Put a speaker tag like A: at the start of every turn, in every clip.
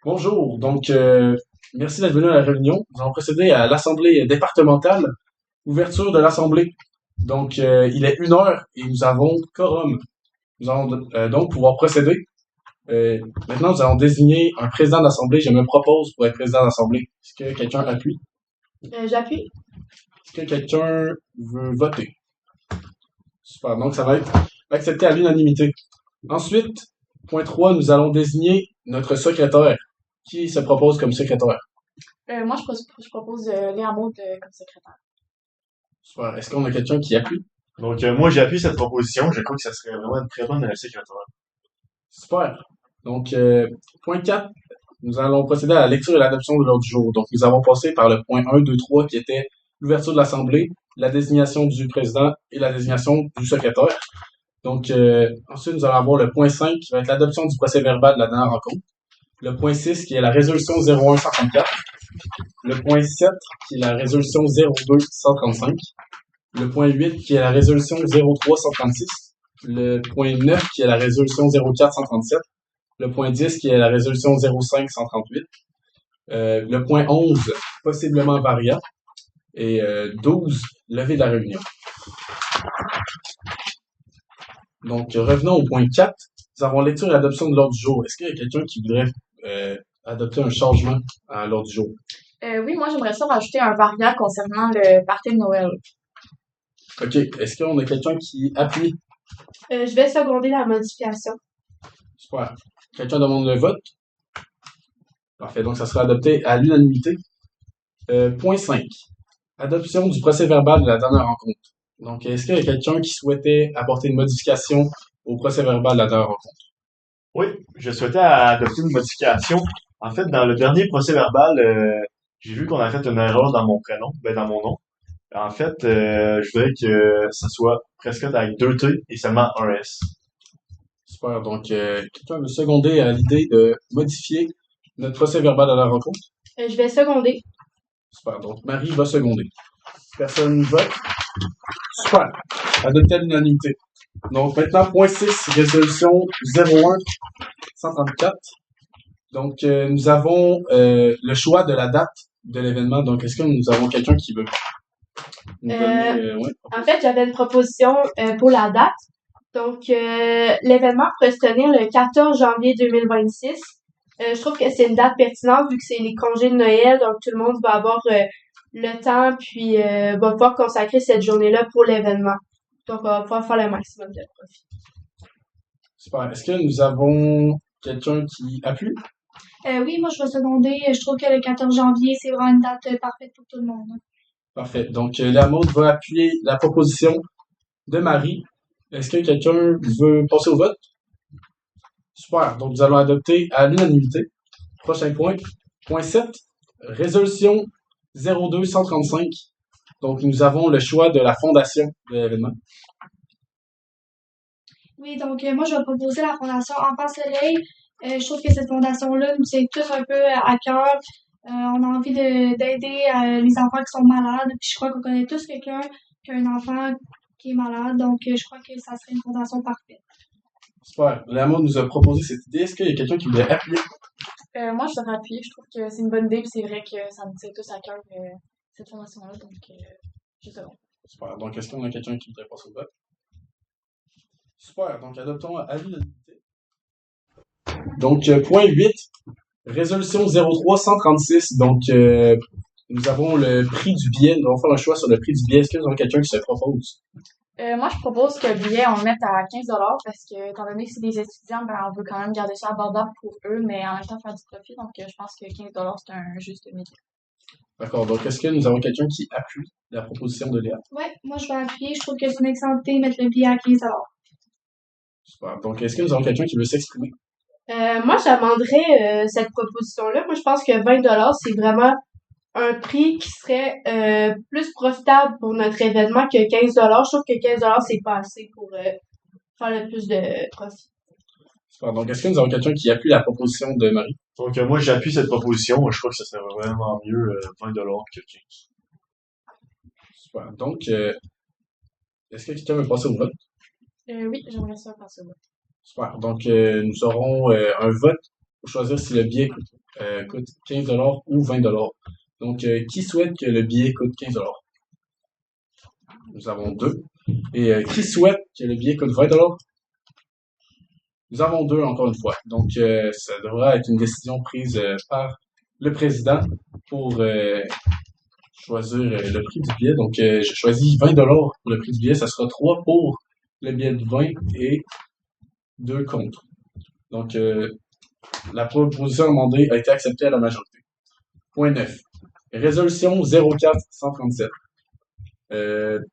A: Bonjour, merci d'être venu à la réunion. Nous allons procéder à l'Assemblée départementale, ouverture de l'Assemblée. Il est 1 heure et nous avons quorum. Nous allons donc pouvoir procéder. Maintenant, nous allons désigner un président d'Assemblée. Je me propose pour être président d'Assemblée. Est-ce que quelqu'un appuie?
B: J'appuie.
A: Est-ce que quelqu'un veut voter? Super, donc ça va être accepté à l'unanimité. Ensuite, point 3, nous allons désigner notre secrétaire. Qui se propose comme secrétaire?
B: Moi, je propose Léa Maud comme secrétaire.
A: Super. Est-ce qu'on a quelqu'un qui appuie?
C: Moi, j'appuie cette proposition. Je crois que ça serait vraiment une très bonne secrétaire.
A: Super. Donc, point 4, nous allons procéder à la lecture et l'adoption de l'ordre du jour. Donc, nous avons passé par le point 1, 2, 3, qui était l'ouverture de l'Assemblée, la désignation du président et la désignation du secrétaire. Ensuite, nous allons avoir le point 5, qui va être l'adoption du procès-verbal de la dernière rencontre. Le point 6, qui est la résolution 01-134. Le point 7, qui est la résolution 02-135. Le point 8, qui est la résolution 03-136. Le point 9, qui est la résolution 04-137. Le point 10, qui est la résolution 05-138. Le point 11, possiblement variant. Et 12, levée de la réunion. Donc, revenons au point 4. Nous avons lecture et adoption de l'ordre du jour. Est-ce qu'il y a quelqu'un qui voudrait adopter un changement à l'ordre du jour?
B: Oui, moi, j'aimerais ça rajouter un variant concernant le party de Noël.
A: OK. Est-ce qu'on a quelqu'un qui appuie?
B: Je vais seconder la modification.
A: Super. Quelqu'un demande le vote? Parfait. Donc, ça sera adopté à l'unanimité. Point 5. Adoption du procès-verbal de la dernière rencontre. Donc, est-ce qu'il y a quelqu'un qui souhaitait apporter une modification au procès-verbal de la dernière rencontre?
C: Oui, je souhaitais adopter une modification. En fait, dans le dernier procès-verbal, j'ai vu qu'on a fait une erreur dans mon prénom, dans mon nom. En fait, je voudrais que ça soit presque avec 2 T et seulement un S.
A: Super. Donc, quelqu'un veut seconder à l'idée de modifier notre procès-verbal de la rencontre?
B: Je vais seconder.
A: Super. Donc, Marie va seconder. Personne vote? Super. Adopté à l'unanimité. Donc, maintenant, point 6, résolution 01-134. Donc, nous avons le choix de la date de l'événement. Donc, est-ce que nous avons quelqu'un qui veut nous donner... ouais.
B: En fait, j'avais une proposition pour la date. Donc, l'événement pourrait se tenir le 14 janvier 2026. Je trouve que c'est une date pertinente vu que c'est les congés de Noël, donc tout le monde va avoir le temps puis va pouvoir consacrer cette journée-là pour l'événement. Donc, on va pouvoir faire le maximum de profit.
A: Super. Est-ce que nous avons quelqu'un qui appuie?
B: Oui, moi, je vais seconder. Je trouve que le 14 janvier, c'est vraiment une date parfaite pour tout le monde.
A: Parfait. Donc, la mode va appuyer la proposition de Marie. Est-ce que quelqu'un veut passer au vote? Super. Donc, nous allons adopter à l'unanimité. Prochain point. Point 7. Résolution 02-135. Donc, nous avons le choix de la fondation de l'événement.
B: Oui, donc moi, je vais proposer la Fondation Enfants Soleil. Je trouve que cette fondation-là nous tient tous un peu à cœur. On a envie d'aider les enfants qui sont malades. Puis je crois qu'on connaît tous quelqu'un qui a un enfant qui est malade. Donc, je crois que ça serait une fondation parfaite.
A: Super. La mode nous a proposé cette idée. Est-ce qu'il y a quelqu'un qui voulait appuyer?
B: Moi, je serais appuyée. Je trouve que c'est une bonne idée. Puis c'est vrai que ça nous tient tous à cœur cette fondation-là. Donc, je sais pas.
A: Super. Donc, est-ce qu'on a quelqu'un qui voudrait passer au vote? Super. Donc, adoptons à l'unanimité. Donc, point 8. Résolution 03-136. Donc, nous avons le prix du billet. Nous allons faire un choix sur le prix du billet. Est-ce que nous avons quelqu'un qui se propose?
B: Moi, je propose que le billet, on le mette à 15$ parce que, étant donné que c'est des étudiants, ben, on veut quand même garder ça abordable pour eux, mais en même temps faire du profit. Donc, je pense que 15$, c'est un juste milieu.
A: D'accord. Donc, est-ce que nous avons quelqu'un qui appuie la proposition de Léa?
B: Ouais, moi, je vais appuyer. Je trouve que c'est une excellente idée de mettre le billet à 15$.
A: Super. Donc, est-ce que nous avons quelqu'un qui veut s'exprimer?
B: Moi, j'amenderais cette proposition-là. Moi, je pense que 20$, c'est vraiment un prix qui serait plus profitable pour notre événement que 15$. Je trouve que 15$, c'est pas assez pour faire le plus de profit.
A: Super. Donc, est-ce que nous avons quelqu'un qui appuie la proposition de Marie?
C: Moi, j'appuie cette proposition. Je crois que ça serait vraiment mieux 20$ que 15.
A: Super. Donc, est-ce que quelqu'un veut passer au vote?
B: Oui, j'aimerais ça faire ça.
A: Super. Donc, nous aurons un vote pour choisir si le billet coûte 15 ou 20 Donc, qui souhaite que le billet coûte 15 Nous avons deux. Et qui souhaite que le billet coûte 20 Nous avons deux, encore une fois. Donc, ça devra être une décision prise par le président pour choisir le prix du billet. Donc, j'ai choisi 20 pour le prix du billet. Ça sera 3 pour le billet de 20 et 2 contre. Donc, la proposition demandée a été acceptée à la majorité. Point 9. Résolution 04-137.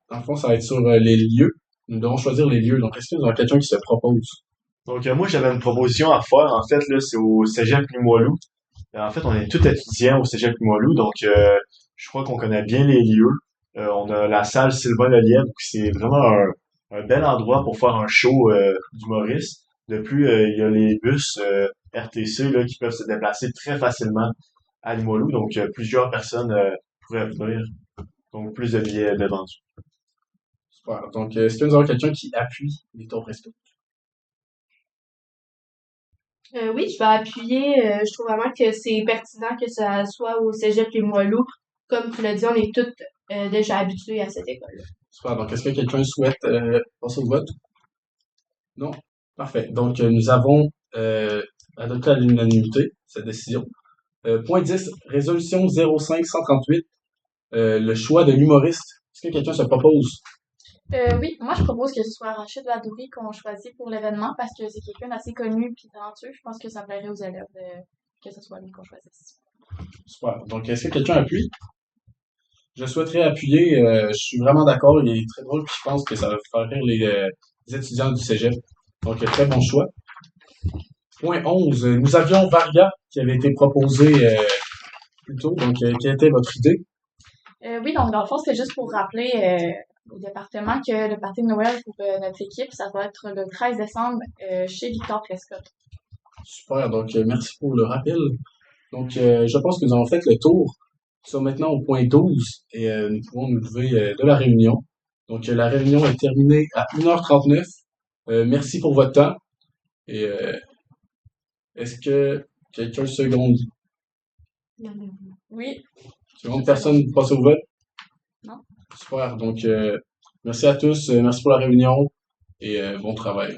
A: En fond, ça va être sur les lieux. Nous devons choisir les lieux. Donc, est-ce qu'il y a quelqu'un qui se propose?
C: Donc, moi, j'avais une proposition à faire. En fait, là, c'est au Cégep Limoilou. En fait, on est tous étudiants au Cégep Limoilou, donc je crois qu'on connaît bien les lieux. On a la salle Sylvain Lelièvre, qui c'est vraiment un bel endroit pour faire un show d'humoriste. De plus, il y a les bus RTC là, qui peuvent se déplacer très facilement à Limoilou, donc plusieurs personnes pourraient venir. Donc, plus de billets de vendus.
A: Super. Donc, est-ce que nous avons quelqu'un qui appuie les tours resto?
B: Oui, je vais appuyer. Je trouve vraiment que c'est pertinent que ça soit au Cégep Limoilou. Comme tu l'as dit, on est tous déjà habitués à cette école-là.
A: Super. Donc, est-ce que quelqu'un souhaite passer au vote? Non? Parfait. Donc, nous avons adopté à l'unanimité cette décision. Point 10, résolution 05-138, le choix de l'humoriste. Est-ce que quelqu'un se propose?
D: Oui, moi je propose que ce soit Rachid Badouri qu'on choisit pour l'événement parce que c'est quelqu'un d'assez connu et talentueux. Je pense que ça plairait aux élèves que ce soit lui qu'on choisisse.
A: Super. Donc, est-ce que quelqu'un appuie? Je souhaiterais appuyer. Je suis vraiment d'accord. Il est très drôle. Puis je pense que ça va faire rire les étudiants du cégep. Donc, très bon choix. Point 11. Nous avions Varia qui avait été proposé plus tôt. Donc, quelle était votre idée?
D: Oui, donc dans le fond, c'était juste pour rappeler au département que le party de Noël pour notre équipe, ça va être le 13 décembre chez Victor Prescott.
A: Super. Donc, merci pour le rappel. Donc, je pense que nous avons fait le tour. Nous sommes maintenant au point 12 et nous pouvons nous lever de la réunion. Donc, la réunion est terminée à 1h39. Merci pour votre temps. Et est-ce que quelqu'un seconde?
D: Oui.
A: Seconde personne passe au vote?
D: Non.
A: Super. Donc, merci à tous. Merci pour la réunion et bon travail.